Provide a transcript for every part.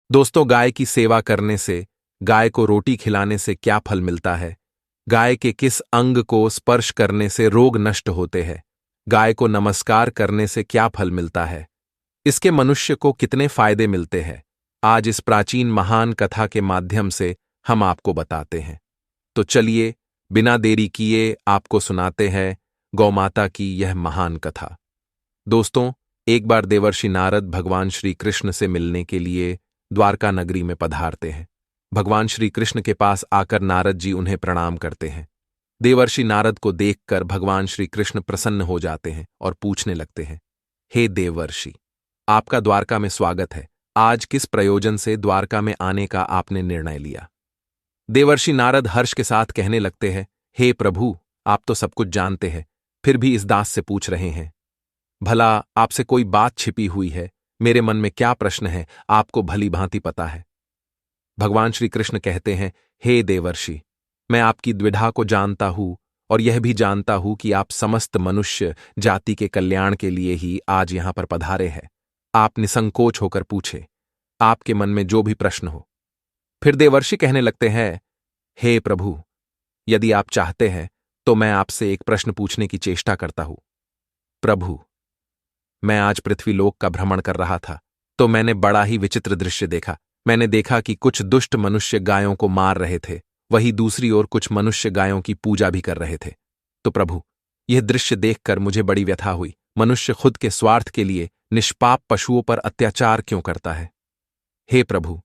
दोस्तों, गाय की सेवा करने से, गाय को रोटी खिलाने से क्या फल मिलता है? गाय के किस अंग को स्पर्श करने से रोग नष्ट होते हैं? गाय को नमस्कार करने से क्या फल मिलता है? इसके मनुष्य को कितने फायदे मिलते हैं? आज इस प्राचीन महान कथा के माध्यम से हम आपको बताते हैं। तो चलिए, बिना देरी किए आपको सुनाते हैं गौमाता की यह महान कथा। दोस्तों, एक बार देवर्षि नारद भगवान श्री कृष्ण से मिलने के लिए द्वारका नगरी में पधारते हैं। भगवान श्री कृष्ण के पास आकर नारद जी उन्हें प्रणाम करते हैं। देवर्षि नारद को देखकर भगवान श्री कृष्ण प्रसन्न हो जाते हैं और पूछने लगते हैं, हे देवर्षि, आपका द्वारका में स्वागत है। आज किस प्रयोजन से द्वारका में आने का आपने निर्णय लिया? देवर्षि नारद हर्ष के साथ कहने लगते हैं, हे प्रभु, आप तो सब कुछ जानते हैं, फिर भी इस दास से पूछ रहे हैं। भला आपसे कोई बात छिपी हुई है? मेरे मन में क्या प्रश्न है, आपको भली भांति पता है। भगवान श्री कृष्ण कहते हैं, हे देवर्षि, मैं आपकी द्विधा को जानता हूं और यह भी जानता हूं कि आप समस्त मनुष्य जाति के कल्याण के लिए ही आज यहां पर पधारे हैं। आप निसंकोच होकर पूछे, आपके मन में जो भी प्रश्न हो। फिर देवर्षि कहने लगते हैं, हे प्रभु, यदि आप चाहते हैं तो मैं आपसे एक प्रश्न पूछने की चेष्टा करता हूं। प्रभु, मैं आज पृथ्वीलोक का भ्रमण कर रहा था तो मैंने बड़ा ही विचित्र दृश्य देखा। मैंने देखा कि कुछ दुष्ट मनुष्य गायों को मार रहे थे, वहीं दूसरी ओर कुछ मनुष्य गायों की पूजा भी कर रहे थे। तो प्रभु, यह दृश्य देखकर मुझे बड़ी व्यथा हुई। मनुष्य खुद के स्वार्थ के लिए निष्पाप पशुओं पर अत्याचार क्यों करता है? हे प्रभु,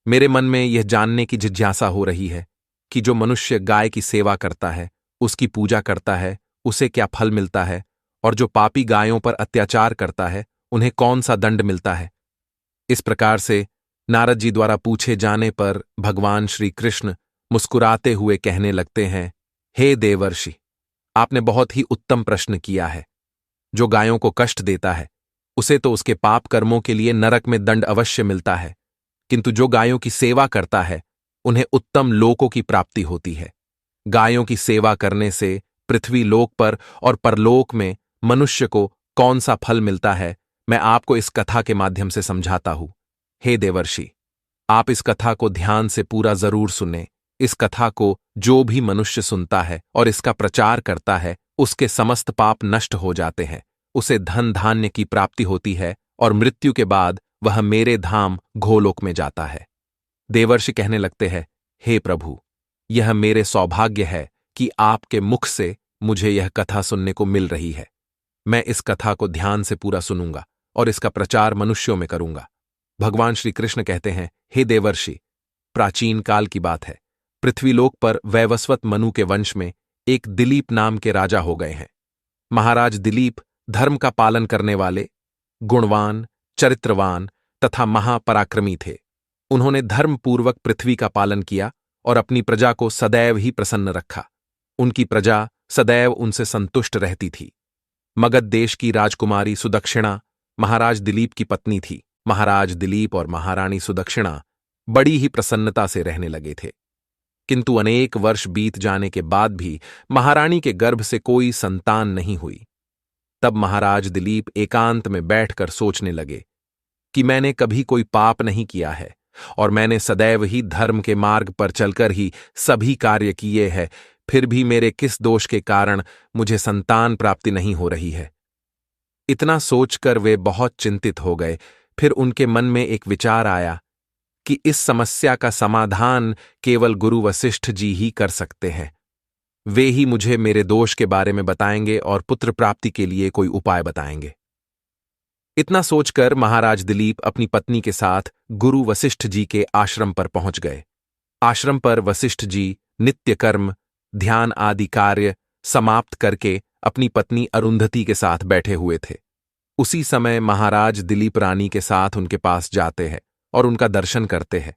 मेरे मन में यह जानने की जिज्ञासा हो रही है कि जो मनुष्य गाय की सेवा करता है, उसकी पूजा करता है, उसे क्या फल मिलता है, और जो पापी गायों पर अत्याचार करता है, उन्हें कौन सा दंड मिलता है। इस प्रकार से नारद जी द्वारा पूछे जाने पर भगवान श्री कृष्ण मुस्कुराते हुए कहने लगते हैं, हे देवर्षि, आपने बहुत ही उत्तम प्रश्न किया है। जो गायों को कष्ट देता है, उसे तो उसके पाप कर्मों के लिए नरक में दंड अवश्य मिलता है, किंतु जो गायों की सेवा करता है, उन्हें उत्तम लोकों की प्राप्ति होती है। गायों की सेवा करने से पृथ्वी लोक पर और परलोक में मनुष्य को कौन सा फल मिलता है, मैं आपको इस कथा के माध्यम से समझाता हूं। हे देवर्षि, आप इस कथा को ध्यान से पूरा जरूर सुने। इस कथा को जो भी मनुष्य सुनता है और इसका प्रचार करता है, उसके समस्त पाप नष्ट हो जाते हैं, उसे धन धान्य की प्राप्ति होती है और मृत्यु के बाद वह मेरे धाम गोलोक में जाता है। देवर्षि कहने लगते हैं, हे प्रभु, यह मेरे सौभाग्य है कि आपके मुख से मुझे यह कथा सुनने को मिल रही है। मैं इस कथा को ध्यान से पूरा सुनूंगा और इसका प्रचार मनुष्यों में करूंगा। भगवान श्री कृष्ण कहते हैं, हे देवर्षि, प्राचीन काल की बात है। पृथ्वीलोक पर वैवस्वत मनु के वंश में एक दिलीप नाम के राजा हो गए हैं। महाराज दिलीप धर्म का पालन करने वाले, गुणवान, चरित्रवान तथा महापराक्रमी थे। उन्होंने धर्मपूर्वक पृथ्वी का पालन किया और अपनी प्रजा को सदैव ही प्रसन्न रखा। उनकी प्रजा सदैव उनसे संतुष्ट रहती थी। मगध देश की राजकुमारी सुदक्षिणा महाराज दिलीप की पत्नी थी। महाराज दिलीप और महारानी सुदक्षिणा बड़ी ही प्रसन्नता से रहने लगे थे, किंतु अनेक वर्ष बीत जाने के बाद भी महारानी के गर्भ से कोई संतान नहीं हुई। तब महाराज दिलीप एकांत में बैठकर सोचने लगे कि मैंने कभी कोई पाप नहीं किया है और मैंने सदैव ही धर्म के मार्ग पर चलकर ही सभी कार्य किए हैं, फिर भी मेरे किस दोष के कारण मुझे संतान प्राप्ति नहीं हो रही है। इतना सोचकर वे बहुत चिंतित हो गए। फिर उनके मन में एक विचार आया कि इस समस्या का समाधान केवल गुरु वशिष्ठ जी ही कर सकते हैं। वे ही मुझे मेरे दोष के बारे में बताएंगे और पुत्र प्राप्ति के लिए कोई उपाय बताएंगे। इतना सोचकर महाराज दिलीप अपनी पत्नी के साथ गुरु वशिष्ठ जी के आश्रम पर पहुंच गए। आश्रम पर वशिष्ठ जी नित्य कर्म, ध्यान आदि कार्य समाप्त करके अपनी पत्नी अरुंधति के साथ बैठे हुए थे। उसी समय महाराज दिलीप रानी के साथ उनके पास जाते हैं और उनका दर्शन करते हैं।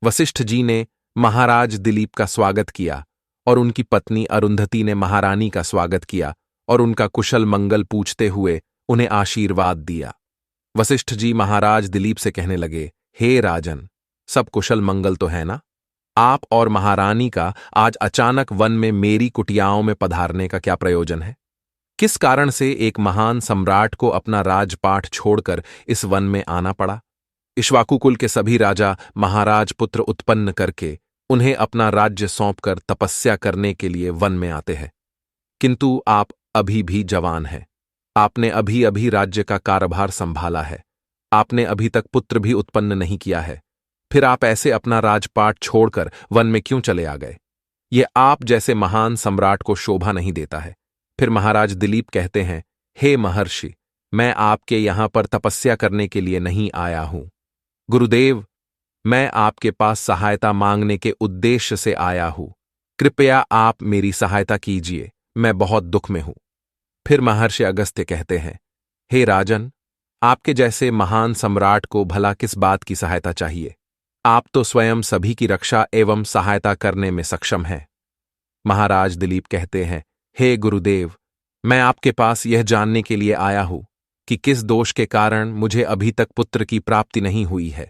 वशिष्ठ जी ने महाराज दिलीप का स्वागत किया और उनकी पत्नी अरुंधति ने महारानी का स्वागत किया और उनका कुशल मंगल पूछते हुए उन्हें आशीर्वाद दिया। वशिष्ठ जी महाराज दिलीप से कहने लगे, हे राजन, सब कुशल मंगल तो है ना? आप और महारानी का आज अचानक वन में मेरी कुटियाओं में पधारने का क्या प्रयोजन है? किस कारण से एक महान सम्राट को अपना राजपाट छोड़कर इस वन में आना पड़ा? इक्ष्वाकु के सभी राजा महाराज पुत्र उत्पन्न करके उन्हें अपना राज्य सौंपकर तपस्या करने के लिए वन में आते हैं। किंतु आप अभी भी जवान हैं। आपने अभी अभी राज्य का कार्यभार संभाला है। आपने अभी तक पुत्र भी उत्पन्न नहीं किया है। फिर आप ऐसे अपना राजपाट छोड़कर वन में क्यों चले आ गए? ये आप जैसे महान सम्राट को शोभा नहीं देता है। फिर महाराज दिलीप कहते हैं, हे महर्षि, मैं आपके यहां पर तपस्या करने के लिए नहीं आया हूं। गुरुदेव, मैं आपके पास सहायता मांगने के उद्देश्य से आया हूं। कृपया आप मेरी सहायता कीजिए, मैं बहुत दुख में हूं। फिर महर्षि अगस्त्य कहते हैं, हे राजन, आपके जैसे महान सम्राट को भला किस बात की सहायता चाहिए? आप तो स्वयं सभी की रक्षा एवं सहायता करने में सक्षम हैं। महाराज दिलीप कहते हैं, हे गुरुदेव, मैं आपके पास यह जानने के लिए आया हूं कि किस दोष के कारण मुझे अभी तक पुत्र की प्राप्ति नहीं हुई है।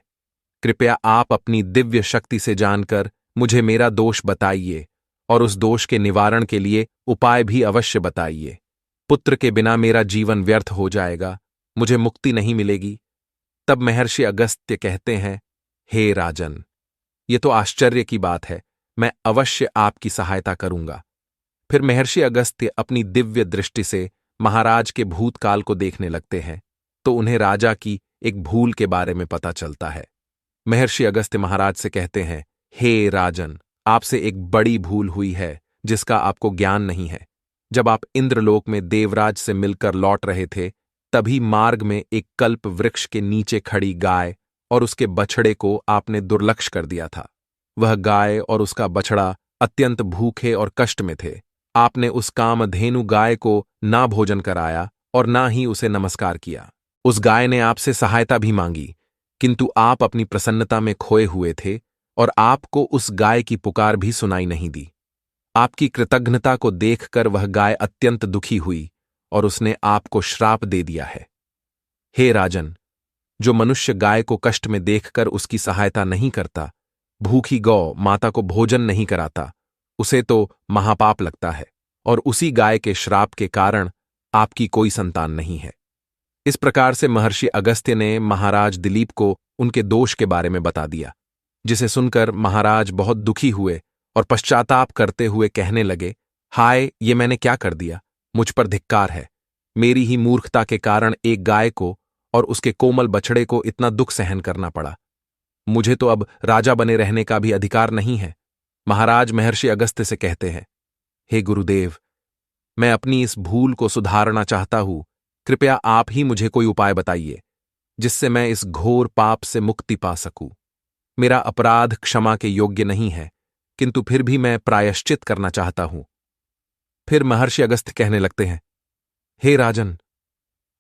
कृपया आप अपनी दिव्य शक्ति से जानकर मुझे मेरा दोष बताइए और उस दोष के निवारण के लिए उपाय भी अवश्य बताइए। पुत्र के बिना मेरा जीवन व्यर्थ हो जाएगा, मुझे मुक्ति नहीं मिलेगी। तब महर्षि अगस्त्य कहते हैं, हे राजन, ये तो आश्चर्य की बात है, मैं अवश्य आपकी सहायता करूंगा। फिर महर्षि अगस्त्य अपनी दिव्य दृष्टि से महाराज के भूतकाल को देखने लगते हैं तो उन्हें राजा की एक भूल के बारे में पता चलता है। महर्षि अगस्त्य महाराज से कहते हैं, हे राजन, आपसे एक बड़ी भूल हुई है जिसका आपको ज्ञान नहीं है। जब आप इंद्रलोक में देवराज से मिलकर लौट रहे थे, तभी मार्ग में एक कल्प वृक्ष के नीचे खड़ी गाय और उसके बछड़े को आपने दुर्लक्ष्य कर दिया था। वह गाय और उसका बछड़ा अत्यंत भूखे और कष्ट में थे। आपने उस कामधेनु गाय को ना भोजन कराया और ना ही उसे नमस्कार किया। उस गाय ने आपसे सहायता भी मांगी, किंतु आप अपनी प्रसन्नता में खोए हुए थे और आपको उस गाय की पुकार भी सुनाई नहीं दी। आपकी कृतज्ञता को देखकर वह गाय अत्यंत दुखी हुई और उसने आपको श्राप दे दिया है। हे राजन, जो मनुष्य गाय को कष्ट में देखकर उसकी सहायता नहीं करता, भूखी गौ माता को भोजन नहीं कराता, उसे तो महापाप लगता है और उसी गाय के श्राप के कारण आपकी कोई संतान नहीं है। इस प्रकार से महर्षि अगस्त्य ने महाराज दिलीप को उनके दोष के बारे में बता दिया, जिसे सुनकर महाराज बहुत दुखी हुए और पश्चाताप करते हुए कहने लगे, हाय, ये मैंने क्या कर दिया? मुझ पर धिक्कार है। मेरी ही मूर्खता के कारण एक गाय को और उसके कोमल बछड़े को इतना दुख सहन करना पड़ा। मुझे तो अब राजा बने रहने का भी अधिकार नहीं है। महाराज महर्षि अगस्त्य से कहते हैं, हे गुरुदेव, मैं अपनी इस भूल को सुधारना चाहता हूं। कृपया आप ही मुझे कोई उपाय बताइए जिससे मैं इस घोर पाप से मुक्ति पा सकूं। मेरा अपराध क्षमा के योग्य नहीं है, किंतु फिर भी मैं प्रायश्चित करना चाहता हूं। फिर महर्षि अगस्त्य कहने लगते हैं, हे राजन,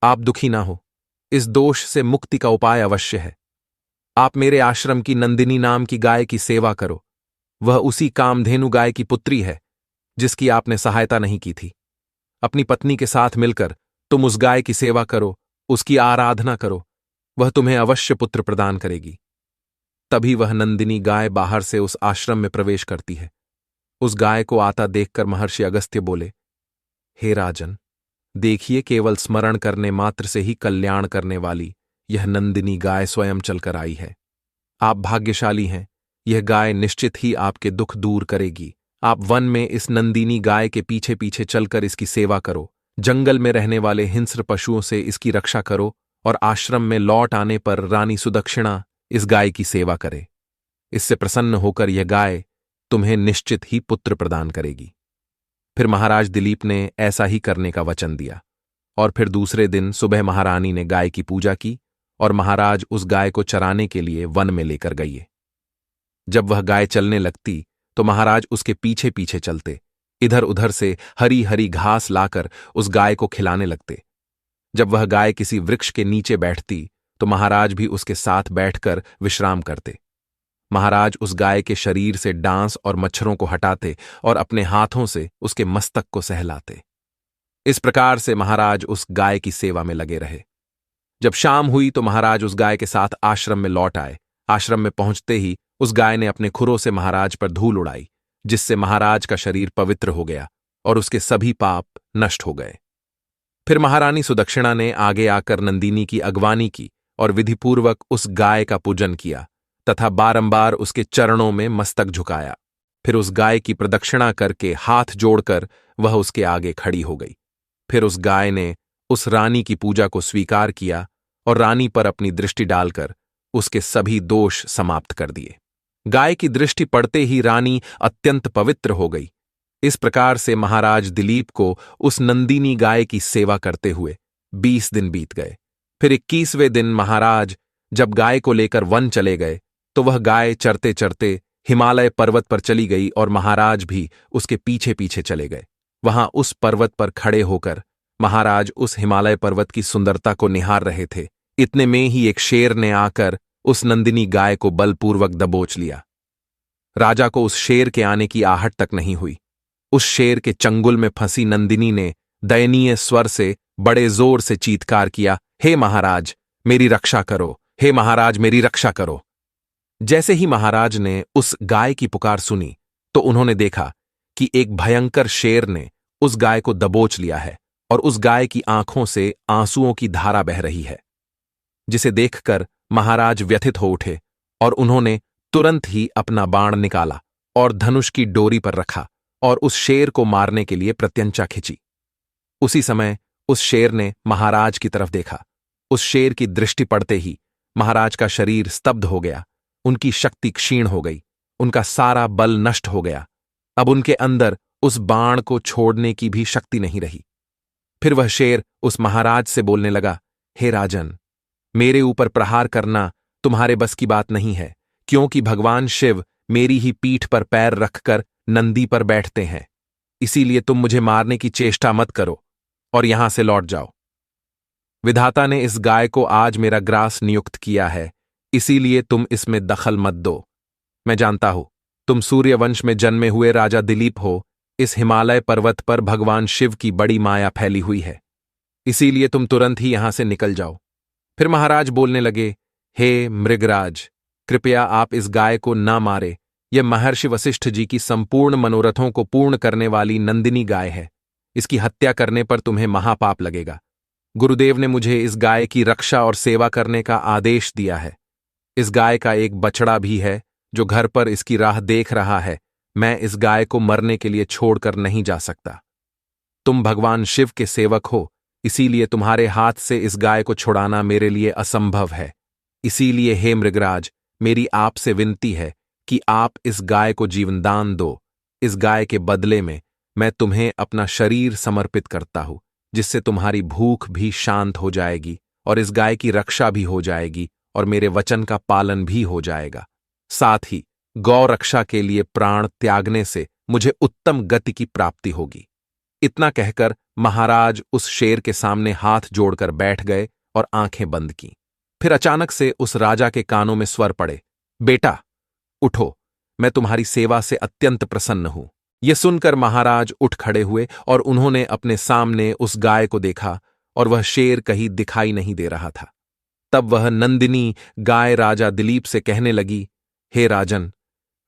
आप दुखी ना हो, इस दोष से मुक्ति का उपाय अवश्य है। आप मेरे आश्रम की नंदिनी नाम की गाय की सेवा करो। वह उसी कामधेनु गाय की पुत्री है जिसकी आपने सहायता नहीं की थी। अपनी पत्नी के साथ मिलकर तुम उस गाय की सेवा करो, उसकी आराधना करो, वह तुम्हें अवश्य पुत्र प्रदान करेगी। तभी वह नंदिनी गाय बाहर से उस आश्रम में प्रवेश करती है। उस गाय को आता देखकर महर्षि अगस्त्य बोले, हे राजन, देखिए, केवल स्मरण करने मात्र से ही कल्याण करने वाली यह नंदिनी गाय स्वयं चलकर आई है। आप भाग्यशाली हैं, यह गाय निश्चित ही आपके दुख दूर करेगी। आप वन में इस नंदिनी गाय के पीछे पीछे चलकर इसकी सेवा करो, जंगल में रहने वाले हिंस्र पशुओं से इसकी रक्षा करो और आश्रम में लौट आने पर रानी सुदक्षिणा इस गाय की सेवा करे। इससे प्रसन्न होकर यह गाय तुम्हें निश्चित ही पुत्र प्रदान करेगी। फिर महाराज दिलीप ने ऐसा ही करने का वचन दिया और फिर दूसरे दिन सुबह महारानी ने गाय की पूजा की और महाराज उस गाय को चराने के लिए वन में लेकर गए। जब वह गाय चलने लगती तो महाराज उसके पीछे पीछे चलते, इधर उधर से हरी हरी घास लाकर उस गाय को खिलाने लगते। जब वह गाय किसी वृक्ष के नीचे बैठती तो महाराज भी उसके साथ बैठकर विश्राम करते। महाराज उस गाय के शरीर से डांस और मच्छरों को हटाते और अपने हाथों से उसके मस्तक को सहलाते। इस प्रकार से महाराज उस गाय की सेवा में लगे रहे। जब शाम हुई तो महाराज उस गाय के साथ आश्रम में लौट आए। आश्रम में पहुंचते ही उस गाय ने अपने खुरों से महाराज पर धूल उड़ाई, जिससे महाराज का शरीर पवित्र हो गया और उसके सभी पाप नष्ट हो गए। फिर महारानी सुदक्षिणा ने आगे आकर नंदिनी की अगवानी की और विधिपूर्वक उस गाय का पूजन किया तथा बारंबार उसके चरणों में मस्तक झुकाया। फिर उस गाय की प्रदक्षिणा करके हाथ जोड़कर वह उसके आगे खड़ी हो गई। फिर उस गाय ने उस रानी की पूजा को स्वीकार किया और रानी पर अपनी दृष्टि डालकर उसके सभी दोष समाप्त कर दिए। गाय की दृष्टि पड़ते ही रानी अत्यंत पवित्र हो गई। इस प्रकार से महाराज दिलीप को उस नंदिनी गाय की सेवा करते हुए 20 दिन बीत गए। फिर 21वें दिन महाराज जब गाय को लेकर वन चले गए तो वह गाय चरते चरते हिमालय पर्वत पर चली गई और महाराज भी उसके पीछे पीछे चले गए। वहां उस पर्वत पर खड़े होकर महाराज उस हिमालय पर्वत की सुंदरता को निहार रहे थे। इतने में ही एक शेर ने आकर उस नंदिनी गाय को बलपूर्वक दबोच लिया। राजा को उस शेर के आने की आहट तक नहीं हुई। उस शेर के चंगुल में फंसी नंदिनी ने दयनीय स्वर से बड़े जोर से चीत्कार किया, हे महाराज मेरी रक्षा करो, हे महाराज मेरी रक्षा करो। जैसे ही महाराज ने उस गाय की पुकार सुनी तो उन्होंने देखा कि एक भयंकर शेर ने उस गाय को दबोच लिया है और उस गाय की आंखों से आंसुओं की धारा बह रही है, जिसे देखकर महाराज व्यथित हो उठे और उन्होंने तुरंत ही अपना बाण निकाला और धनुष की डोरी पर रखा और उस शेर को मारने के लिए प्रत्यंचा खिंची। उसी समय उस शेर ने महाराज की तरफ देखा। उस शेर की दृष्टि पड़ते ही महाराज का शरीर स्तब्ध हो गया, उनकी शक्ति क्षीण हो गई, उनका सारा बल नष्ट हो गया। अब उनके अंदर उस बाण को छोड़ने की भी शक्ति नहीं रही। फिर वह शेर उस महाराज से बोलने लगा, हे राजन, मेरे ऊपर प्रहार करना तुम्हारे बस की बात नहीं है, क्योंकि भगवान शिव मेरी ही पीठ पर पैर रखकर नंदी पर बैठते हैं। इसीलिए तुम मुझे मारने की चेष्टा मत करो और यहां से लौट जाओ। विधाता ने इस गाय को आज मेरा ग्रास नियुक्त किया है, इसीलिए तुम इसमें दखल मत दो। मैं जानता हूं तुम सूर्यवंश में जन्मे हुए राजा दिलीप हो। इस हिमालय पर्वत पर भगवान शिव की बड़ी माया फैली हुई है, इसीलिए तुम तुरंत ही यहां से निकल जाओ। फिर महाराज बोलने लगे, हे मृगराज, कृपया आप इस गाय को न मारे। यह महर्षि वशिष्ठ जी की संपूर्ण मनोरथों को पूर्ण करने वाली नंदिनी गाय है। इसकी हत्या करने पर तुम्हें महापाप लगेगा। गुरुदेव ने मुझे इस गाय की रक्षा और सेवा करने का आदेश दिया है। इस गाय का एक बछड़ा भी है जो घर पर इसकी राह देख रहा है। मैं इस गाय को मरने के लिए छोड़कर नहीं जा सकता। तुम भगवान शिव के सेवक हो, इसीलिए तुम्हारे हाथ से इस गाय को छुड़ाना मेरे लिए असंभव है। इसीलिए हे मृगराज, मेरी आपसे विनती है कि आप इस गाय को जीवनदान दो। इस गाय के बदले में मैं तुम्हें अपना शरीर समर्पित करता हूं, जिससे तुम्हारी भूख भी शांत हो जाएगी और इस गाय की रक्षा भी हो जाएगी और मेरे वचन का पालन भी हो जाएगा। साथ ही गौ रक्षा के लिए प्राण त्यागने से मुझे उत्तम गति की प्राप्ति होगी। इतना कहकर महाराज उस शेर के सामने हाथ जोड़कर बैठ गए और आंखें बंद की। फिर अचानक से उस राजा के कानों में स्वर पड़े, बेटा उठो, मैं तुम्हारी सेवा से अत्यंत प्रसन्न हूं। यह सुनकर महाराज उठ खड़े हुए और उन्होंने अपने सामने उस गाय को देखा और वह शेर कहीं दिखाई नहीं दे रहा था। तब वह नंदिनी गाय राजा दिलीप से कहने लगी, हे राजन,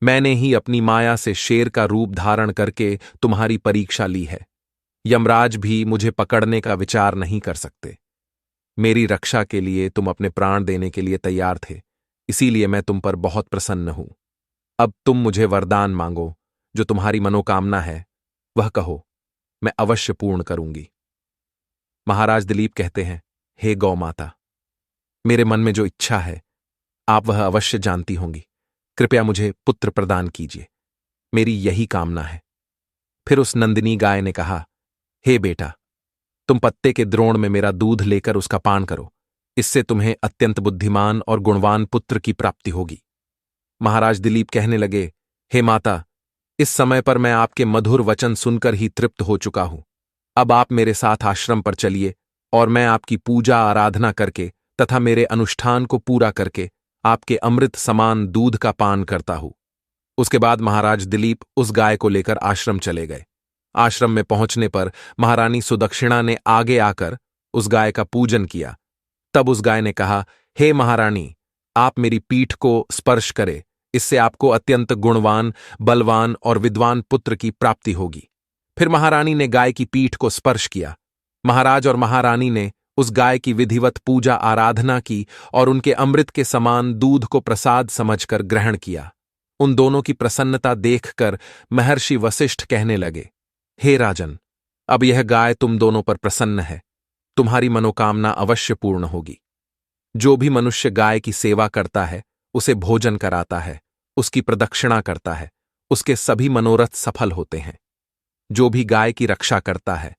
मैंने ही अपनी माया से शेर का रूप धारण करके तुम्हारी परीक्षा ली है। यमराज भी मुझे पकड़ने का विचार नहीं कर सकते। मेरी रक्षा के लिए तुम अपने प्राण देने के लिए तैयार थे, इसीलिए मैं तुम पर बहुत प्रसन्न हूं। अब तुम मुझे वरदान मांगो, जो तुम्हारी मनोकामना है वह कहो, मैं अवश्य पूर्ण करूंगी। महाराज दिलीप कहते हैं, हे गौ माता, मेरे मन में जो इच्छा है आप वह अवश्य जानती होंगी। कृपया मुझे पुत्र प्रदान कीजिए, मेरी यही कामना है। फिर उस नंदिनी गाय ने कहा, हे बेटा, तुम पत्ते के द्रोण में मेरा दूध लेकर उसका पान करो। इससे तुम्हें अत्यंत बुद्धिमान और गुणवान पुत्र की प्राप्ति होगी। महाराज दिलीप कहने लगे, हे माता, इस समय पर मैं आपके मधुर वचन सुनकर ही तृप्त हो चुका हूं। अब आप मेरे साथ आश्रम पर चलिए और मैं आपकी पूजा आराधना करके तथा मेरे अनुष्ठान को पूरा करके आपके अमृत समान दूध का पान करता हूं। उसके बाद महाराज दिलीप उस गाय को लेकर आश्रम चले गए। आश्रम में पहुंचने पर महारानी सुदक्षिणा ने आगे आकर उस गाय का पूजन किया। तब उस गाय ने कहा, हे महारानी, आप मेरी पीठ को स्पर्श करें, इससे आपको अत्यंत गुणवान, बलवान और विद्वान पुत्र की प्राप्ति होगी। फिर महारानी ने गाय की पीठ को स्पर्श किया। महाराज और महारानी ने उस गाय की विधिवत पूजा आराधना की और उनके अमृत के समान दूध को प्रसाद समझकर ग्रहण किया। उन दोनों की प्रसन्नता देखकर महर्षि वशिष्ठ कहने लगे, हे राजन, अब यह गाय तुम दोनों पर प्रसन्न है, तुम्हारी मनोकामना अवश्य पूर्ण होगी। जो भी मनुष्य गाय की सेवा करता है, उसे भोजन कराता है, उसकी प्रदक्षिणा करता है, उसके सभी मनोरथ सफल होते हैं। जो भी गाय की रक्षा करता है,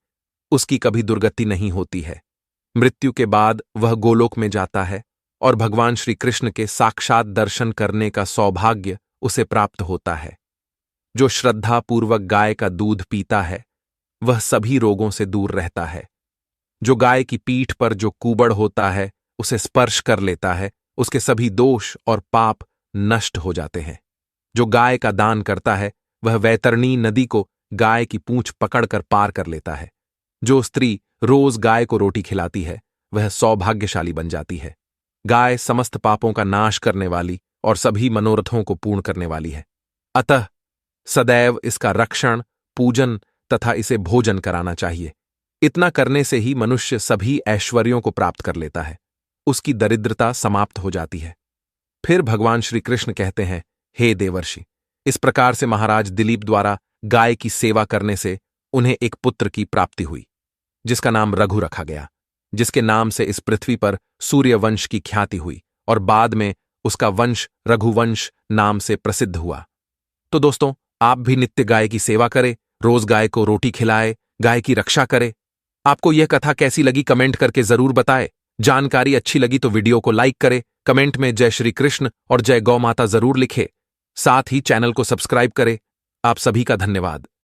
उसकी कभी दुर्गति नहीं होती है। मृत्यु के बाद वह गोलोक में जाता है और भगवान श्री कृष्ण के साक्षात दर्शन करने का सौभाग्य उसे प्राप्त होता है। जो श्रद्धापूर्वक गाय का दूध पीता है, वह सभी रोगों से दूर रहता है। जो गाय की पीठ पर जो कुबड़ होता है, उसे स्पर्श कर लेता है, उसके सभी दोष और पाप नष्ट हो जाते हैं। जो गाय का दान करता है, वह वैतरणी नदी को गाय की पूंछ पकड़कर पार कर लेता है। जो स्त्री रोज गाय को रोटी खिलाती है, वह सौभाग्यशाली बन जाती है। गाय समस्त पापों का नाश करने वाली और सभी मनोरथों को पूर्ण करने वाली है। अतः सदैव इसका रक्षण, पूजन तथा इसे भोजन कराना चाहिए। इतना करने से ही मनुष्य सभी ऐश्वर्यों को प्राप्त कर लेता है, उसकी दरिद्रता समाप्त हो जाती है। फिर भगवान श्री कृष्ण कहते हैं, हे देवर्षि, इस प्रकार से महाराज दिलीप द्वारा गाय की सेवा करने से उन्हें एक पुत्र की प्राप्ति हुई, जिसका नाम रघु रखा गया, जिसके नाम से इस पृथ्वी पर सूर्यवंश की ख्याति हुई और बाद में उसका वंश रघुवंश नाम से प्रसिद्ध हुआ। तो दोस्तों, आप भी नित्य गाय की सेवा करें, रोज गाय को रोटी खिलाए, गाय की रक्षा करें। आपको यह कथा कैसी लगी कमेंट करके जरूर बताएं। जानकारी अच्छी लगी तो वीडियो को लाइक करें, कमेंट में जय श्री कृष्ण और जय गौ माता जरूर लिखें। साथ ही चैनल को सब्सक्राइब करें। आप सभी का धन्यवाद।